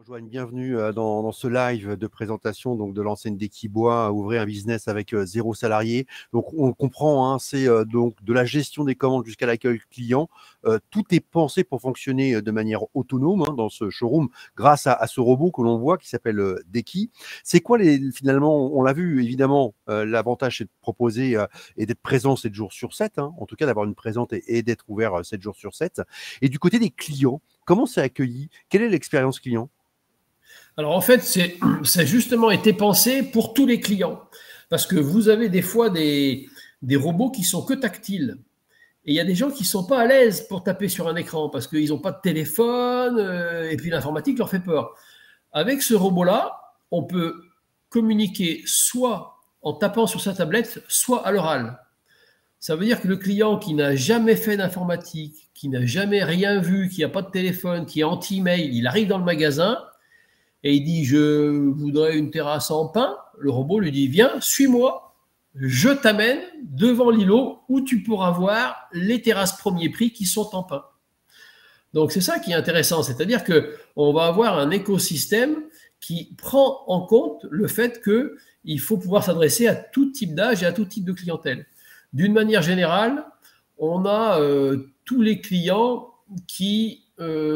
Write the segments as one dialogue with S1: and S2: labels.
S1: Rejoigne, bienvenue dans ce live de présentation donc de l'enseigne d'Equibois, ouvrir un business avec 0 salarié. Donc on comprend, hein, c'est donc de la gestion des commandes jusqu'à l'accueil client. Tout est pensé pour fonctionner de manière autonome dans ce showroom grâce à ce robot que l'on voit qui s'appelle Deki. C'est quoi finalement, on l'a vu évidemment, l'avantage c'est de proposer et d'être présent 7 jours sur 7, hein, en tout cas d'avoir une présence et d'être ouvert 7 jours sur 7. Et du côté des clients, comment c'est accueilli? Quelle est l'expérience client?
S2: Alors en fait, c'est justement été pensé pour tous les clients. Parce que vous avez des fois des robots qui sont que tactiles. Et il y a des gens qui ne sont pas à l'aise pour taper sur un écran parce qu'ils n'ont pas de téléphone et puis l'informatique leur fait peur. Avec ce robot-là, on peut communiquer soit en tapant sur sa tablette, soit à l'oral. Ça veut dire que le client qui n'a jamais fait d'informatique, qui n'a jamais rien vu, qui n'a pas de téléphone, qui est anti-mail, il arrive dans le magasin et il dit « je voudrais une terrasse en pin ». Le robot lui dit « viens, suis-moi, je t'amène devant l'îlot où tu pourras voir les terrasses premier prix qui sont en pin ». Donc c'est ça qui est intéressant, c'est-à-dire qu'on va avoir un écosystème qui prend en compte le fait qu'il faut pouvoir s'adresser à tout type d'âge et à tout type de clientèle. D'une manière générale, on a tous les clients qui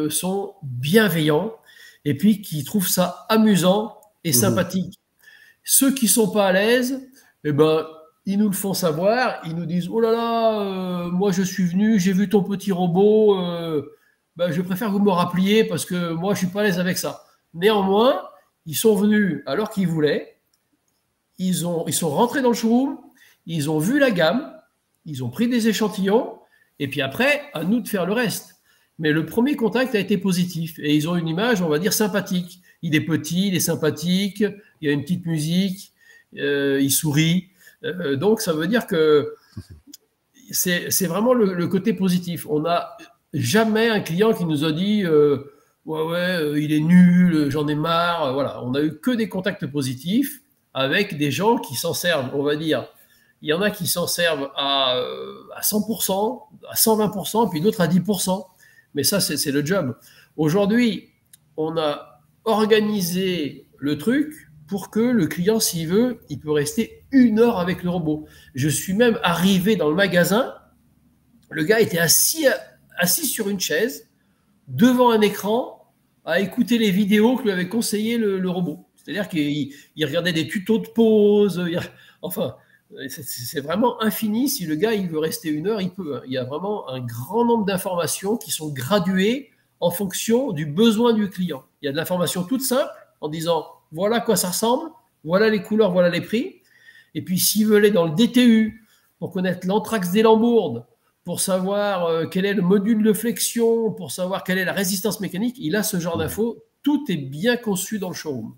S2: sont bienveillants et puis qui trouvent ça amusant et sympathique. Ceux qui ne sont pas à l'aise, eh ben, ils nous le font savoir, ils nous disent « oh là là, moi je suis venu, j'ai vu ton petit robot, ben, je préfère que vous me rappeliez parce que moi je ne suis pas à l'aise avec ça ». Néanmoins, ils sont venus alors qu'ils voulaient, ils sont rentrés dans le showroom, ils ont vu la gamme, ils ont pris des échantillons, et puis après, à nous de faire le reste. Mais le premier contact a été positif, et ils ont une image, on va dire, sympathique. Il est petit, il est sympathique, il y a une petite musique, il sourit. Donc, ça veut dire que c'est vraiment le côté positif. On n'a jamais un client qui nous a dit ouais, il est nul, j'en ai marre. Voilà, on n'a eu que des contacts positifs avec des gens qui s'en servent, on va dire. Il y en a qui s'en servent à 100%, à 120%, puis d'autres à 10%. Mais ça, c'est le job. Aujourd'hui, on a organisé le truc pour que le client, s'il veut, il peut rester 1 heure avec le robot. Je suis même arrivé dans le magasin, le gars était assis sur une chaise, devant un écran, à écouter les vidéos que lui avait conseillé le robot. C'est-à-dire qu'il regardait des tutos de pause, enfin... C'est vraiment infini. Si le gars il veut rester 1 heure, il peut. Il y a vraiment un grand nombre d'informations qui sont graduées en fonction du besoin du client. Il y a de l'information toute simple en disant voilà à quoi ça ressemble, voilà les couleurs, voilà les prix. Et puis s'il veut aller dans le DTU pour connaître l'anthrax des lambourdes, pour savoir quel est le module de flexion, pour savoir quelle est la résistance mécanique, il a ce genre d'infos. Tout est bien conçu dans le showroom.